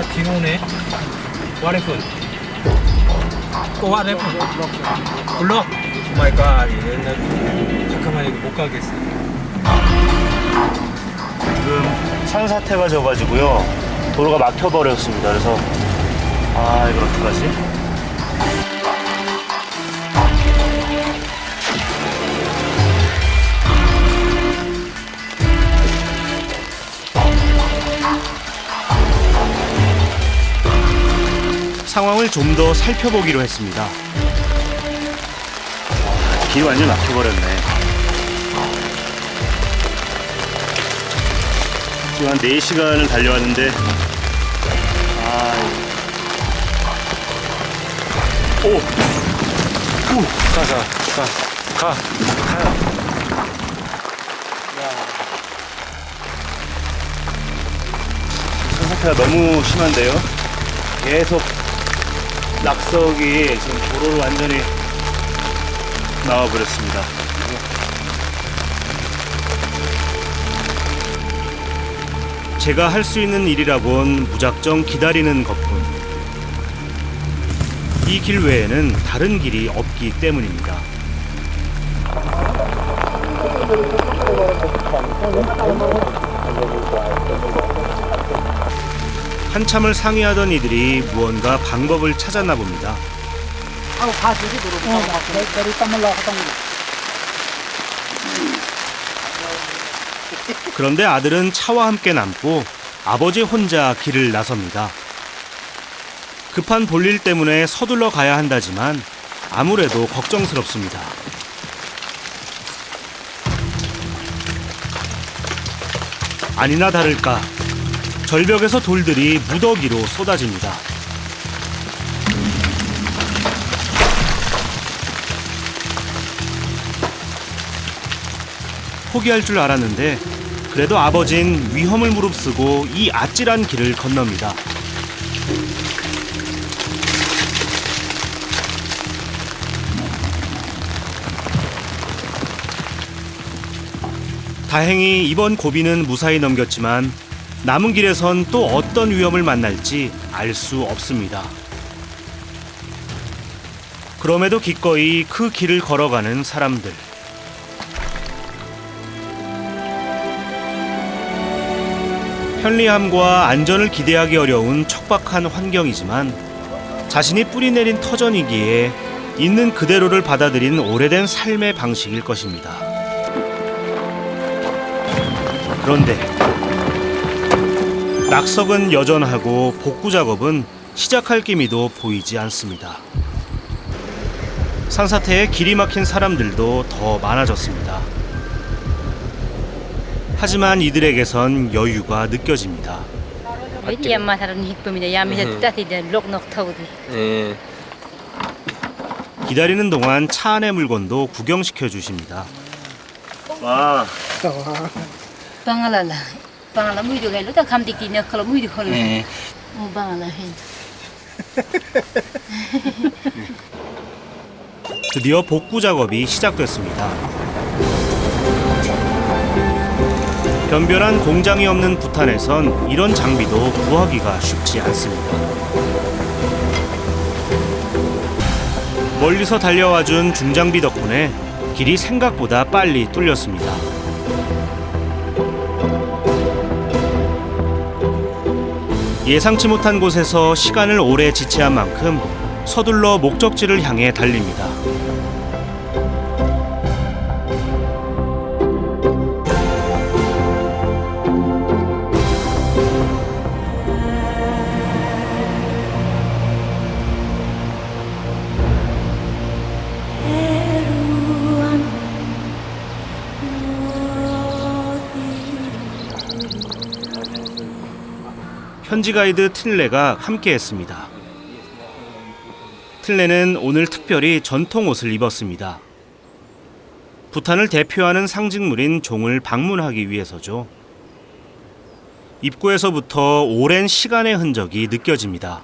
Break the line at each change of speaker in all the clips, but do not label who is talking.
디노네. 와레푼. 또 와레푼. 불러. 오 마이 갓. 잠깐만 이거 못 가겠어.
지금 산사태가 져가지고요. 도로가 막혀버렸습니다. 그래서 이걸 어떡하지? 상황을 좀 더 살펴보기로 했습니다. 길이 완전 막혀버렸네. 지금 한 4시간을 달려왔는데
가.
상태가 너무 심한데요. 계속 낙석이 지금 도로를 완전히 나와버렸습니다. 제가 할 수 있는 일이라곤 무작정 기다리는 것뿐. 이 길 외에는 다른 길이 없기 때문입니다. 한참을 상의하던 이들이 무언가 방법을 찾았나 봅니다. 그런데 아들은 차와 함께 남고 아버지 혼자 길을 나섭니다. 급한 볼일 때문에 서둘러 가야 한다지만 아무래도 걱정스럽습니다. 아니나 다를까 절벽에서 돌들이 무더기로 쏟아집니다. 포기할 줄 알았는데 그래도 아버진 위험을 무릅쓰고 이 아찔한 길을 건넙니다. 다행히 이번 고비는 무사히 넘겼지만 남은 길에선 또 어떤 위험을 만날지 알 수 없습니다. 그럼에도 기꺼이 그 길을 걸어가는 사람들. 편리함과 안전을 기대하기 어려운 척박한 환경이지만 자신이 뿌리내린 터전이기에 있는 그대로를 받아들인 오래된 삶의 방식일 것입니다. 그런데 낙석은 여전하고 복구 작업은 시작할 기미도 보이지 않습니다. 산사태에 길이 막힌 사람들도 더 많아졌습니다. 하지만 이들에게선 여유가 느껴집니다. 기다리는 동안 차 안의 물건도 구경시켜 주십니다. 와. 드디어 복구 작업이 시작됐습니다. 변변한 공장이 없는 부탄에선 이런 장비도 구하기가 쉽지 않습니다. 멀리서 달려와준 중장비 덕분에 길이 생각보다 빨리 뚫렸습니다. 예상치 못한 곳에서 시간을 오래 지체한 만큼 서둘러 목적지를 향해 달립니다. 현지 가이드 틸레가 함께했습니다. 틸레는 오늘 특별히 전통 옷을 입었습니다. 부탄을 대표하는 상징물인 종을 방문하기 위해서죠. 입구에서부터 오랜 시간의 흔적이 느껴집니다.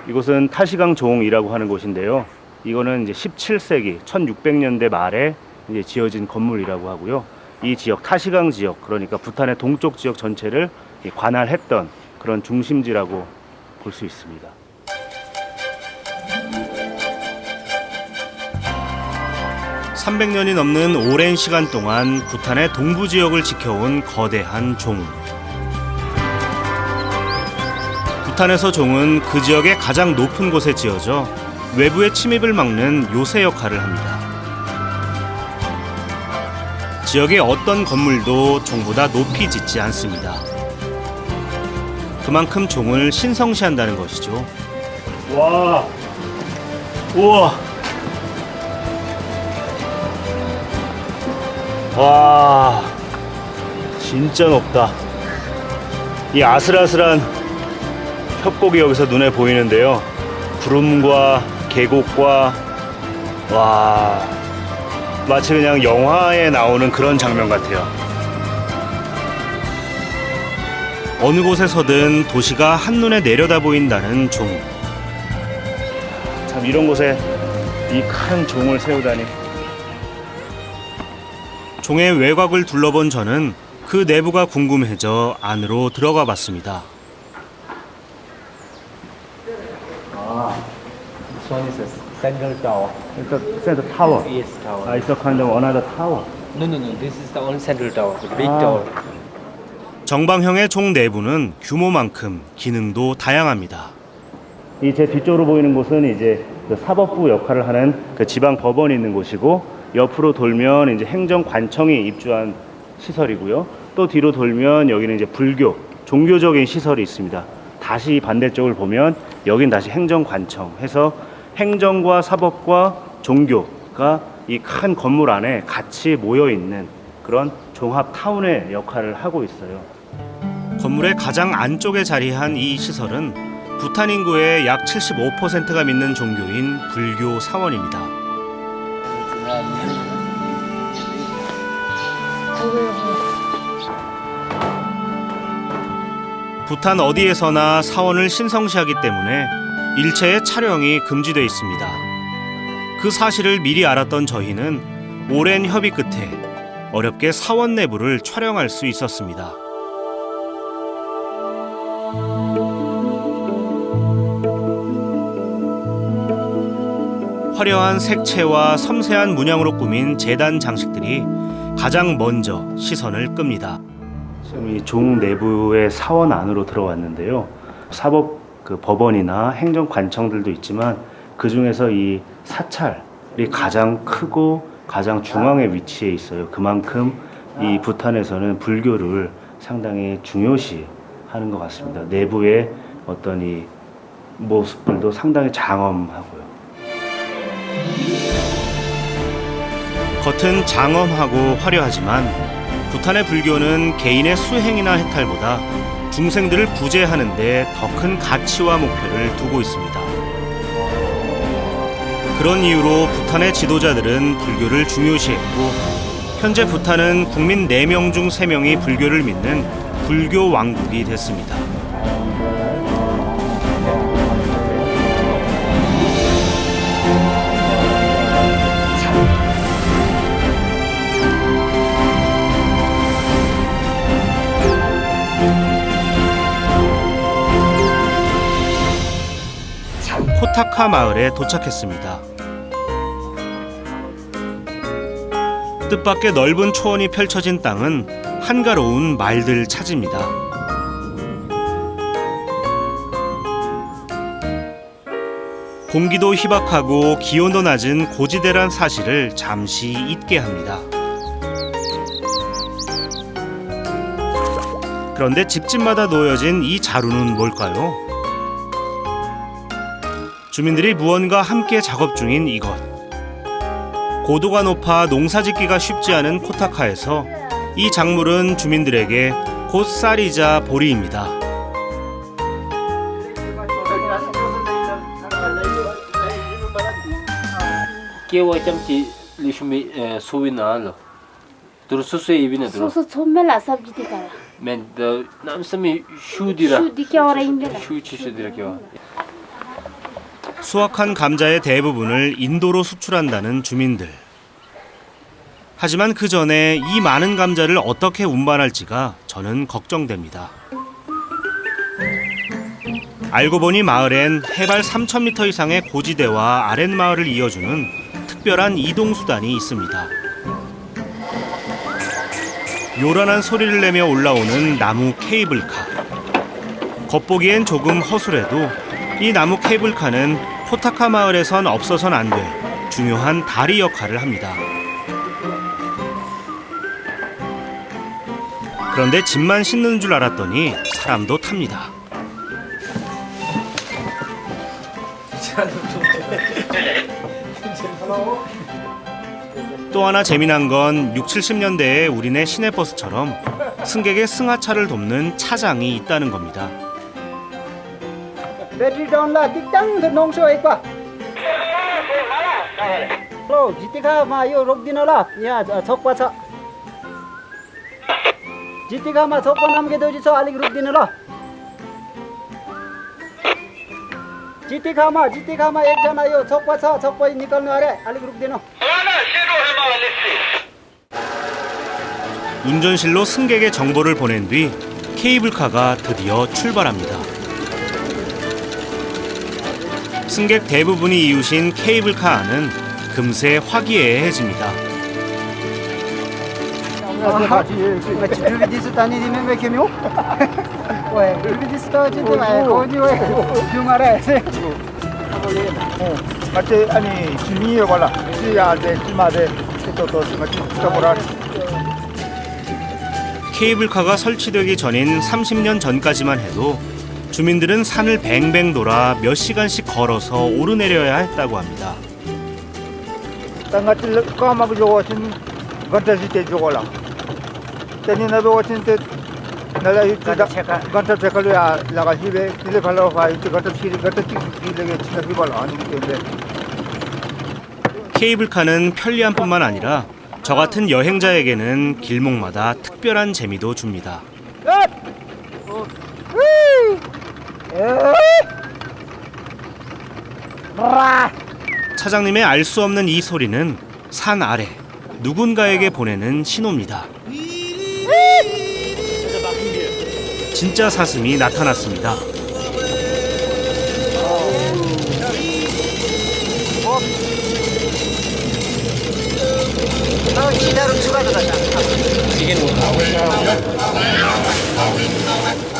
이곳은 타시강 종이라고 하는 곳인데요. 이거는 이제 17세기 1600년대 말에 이제 지어진 건물이라고 하고요. 이 지역 타시강 지역, 그러니까 부탄의 동쪽 지역 전체를 관할했던 그런 중심지라고 볼 수 있습니다. (300년이) 넘는 오랜 시간 동안 부탄의 동부 지역을 지켜온 거대한 종. 부탄에서 종은 그 지역의 가장 높은 곳에 지어져 외부의 침입을 막는 요새 역할을 합니다. 지역의 어떤 건물도 종보다 높이 짓지 않습니다. 그만큼 종을 신성시한다는 것이죠. 와, 우와, 와, 진짜 높다. 이 아슬아슬한 협곡이 여기서 눈에 보이는데요. 구름과 계곡과, 와, 마치 그냥 영화에 나오는 그런 장면 같아요. 어느 곳에서든 도시가 한눈에 내려다 보인다는 종. 참 이런 곳에 이 큰 종을 세우다니. 종의 외곽을 둘러본 저는 그 내부가 궁금해져 안으로 들어가 봤습니다.
This one is a central tower.
It's a center tower.
Yes, tower.
It's a kind of another tower.
No. This is the only central tower, the big
Ah.
tower.
정방형의 종 내부는 규모만큼 기능도 다양합니다. 이 제 뒤쪽으로 보이는 곳은 이제 그 사법부 역할을 하는 그 지방 법원이 있는 곳이고, 옆으로 돌면 이제 행정관청이 입주한 시설이고요. 또 뒤로 돌면 여기는 이제 불교, 종교적인 시설이 있습니다. 다시 반대쪽을 보면 여긴 다시 행정관청 해서 행정과 사법과 종교가 이 큰 건물 안에 같이 모여 있는 그런 종합 타운의 역할을 하고 있어요. 건물의 가장 안쪽에 자리한 이 시설은 부탄 인구의 약 75%가 믿는 종교인 불교 사원입니다. 부탄 어디에서나 사원을 신성시하기 때문에 일체의 촬영이 금지되어 있습니다. 그 사실을 미리 알았던 저희는 오랜 협의 끝에 어렵게 사원 내부를 촬영할 수 있었습니다. 화려한 색채와 섬세한 문양으로 꾸민 제단 장식들이 가장 먼저 시선을 끕니다. 지금 이 종 내부의 사원 안으로 들어왔는데요. 사법 그 법원이나 행정관청들도 있지만 그 중에서 이 사찰이 가장 크고 가장 중앙에 위치해 있어요. 그만큼 이 부탄에서는 불교를 상당히 중요시하는 것 같습니다. 내부의 어떤 이 모습들도 상당히 장엄하고요. 겉은 장엄하고 화려하지만 부탄의 불교는 개인의 수행이나 해탈보다 중생들을 구제하는 데 더 큰 가치와 목표를 두고 있습니다. 그런 이유로 부탄의 지도자들은 불교를 중요시했고, 현재 부탄은 국민 4명 중 3명이 불교를 믿는 불교 왕국이 됐습니다. 코타카 마을에 도착했습니다. 뜻밖의 넓은 초원이 펼쳐진 땅은 한가로운 말들 차지입니다. 공기도 희박하고 기온도 낮은 고지대란 사실을 잠시 잊게 합니다. 그런데 집집마다 놓여진 이 자루는 뭘까요? 주민들이 무언가 함께 작업 중인 이것. 고도가 높아 농사짓기가 쉽지 않은 코타카에서 이 작물은 주민들에게 곧 쌀이자 보리입니다.
Kewa chamchi lishmi sowina terus sesuai ibina terus.
So chomela sabji dikara.
Men the namsami shudira.
Shudi kya ora indela.
shudira kewa.
수확한 감자의 대부분을 인도로 수출한다는 주민들. 하지만 그 전에 이 많은 감자를 어떻게 운반할지가 저는 걱정됩니다. 알고 보니 마을엔 해발 3,000m 이상의 고지대와 아랫마을을 이어주는 특별한 이동수단이 있습니다. 요란한 소리를 내며 올라오는 나무 케이블카. 겉보기엔 조금 허술해도 이 나무 케이블카는 코타카 마을에선 없어선 안 될 중요한 다리 역할을 합니다. 그런데 짐만 싣는 줄 알았더니 사람도 탑니다. 또 하나 재미난 건 6, 70년대의 우리네 시내버스처럼 승객의 승하차를 돕는 차장이 있다는 겁니다.
Battery down là tích tăng thật nông sôi quá. Hello, GTK mà yêu rốc đi nó là, nha, chọc quá chợ. GTK mà chọc quá năm cái đâu chứ cho alik rốc đi nó là. GTK mà एक जना यो chọc quá निकल्नु अरे, alik rốc đi nó.
운전실로 승객의 정보를 보낸 뒤 케이블카가 드디어 출발합니다. 승객 대부분이 이웃인 케이블카 안은 금세 화기애애해집니다.
Disso tá nem mesmo que meu. Ué, disso tá de vai, hoje ué. Jumare.
맞지? 아니 주민이 걸라. 지야데 지마데 또 맞지? 저거라.
케이블카가 설치되기 전인 30년 전까지만 해도 주민들은 산을 뱅뱅 돌아 몇 시간씩 걸어서 오르내려야 했다고 합니다.
땅같이 까마고 저거신 건달시대 저거라. 때니나도 같은데 나라 이따 건달 색깔이야 나가 집에 길에 발로 봐 이때 건달 길에 지나기 발로 아니기 때문에
케이블카는 편리함뿐만 아니라 저 같은 여행자에게는 길목마다 특별한 재미도 줍니다. 차장님의 알 수 없는 이 소리는 산 아래 누군가에게 보내는 신호입니다. 진짜 사슴이 나타났습니다.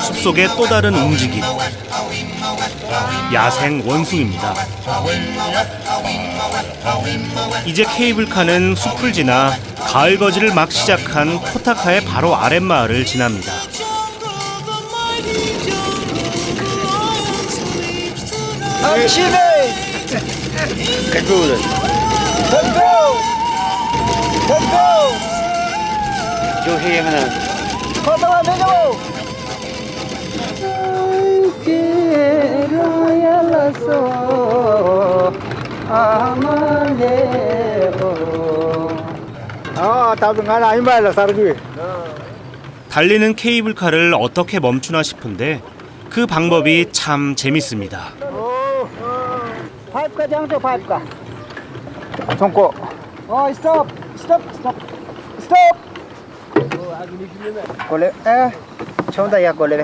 숲속의 또 다른 움직임. 야생 원숭이입니다. 이제 케이블카는 숲을 지나 가을 거지를 막 시작한 코타카의 바로 아랫마을을 지납니다. 달리는 케이블카를 어떻게 멈추나 싶은데 그 방법이 참 재밌습니다.
Five ka jang to five ka.
손고
Stop. Kole, chonda ya kole be.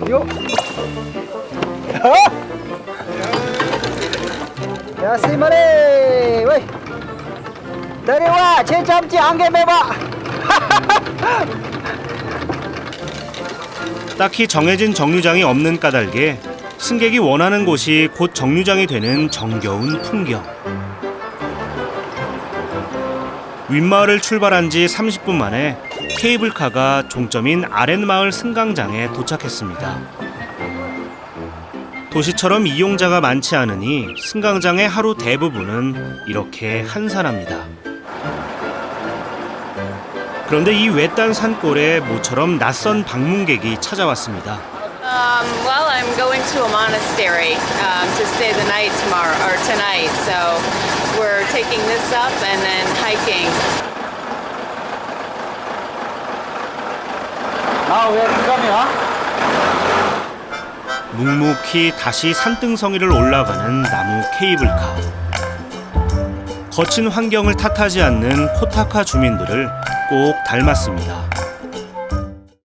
Yo. Ya simare, wei. Dariwa, che chamchi ange meba.
딱히 정해진 정류장이 없는 까닭에 승객이 원하는 곳이 곧 정류장이 되는 정겨운 풍경. 윗마을을 출발한 지 30분 만에 케이블카가 종점인 아랫마을 승강장에 도착했습니다. 도시처럼 이용자가 많지 않으니 승강장의 하루 대부분은 이렇게 한산합니다. 그런데 이 외딴 산골에 모처럼 낯선 방문객이 찾아왔습니다.
Well, I'm going to a monastery to stay the night tomorrow or tonight. So we're taking this up and then hiking.
왜 그러냐?
묵묵히 다시 산등성이를 올라가는 나무 케이블카. 거친 환경을 탓하지 않는 코타카 주민들을 꼭 닮았습니다.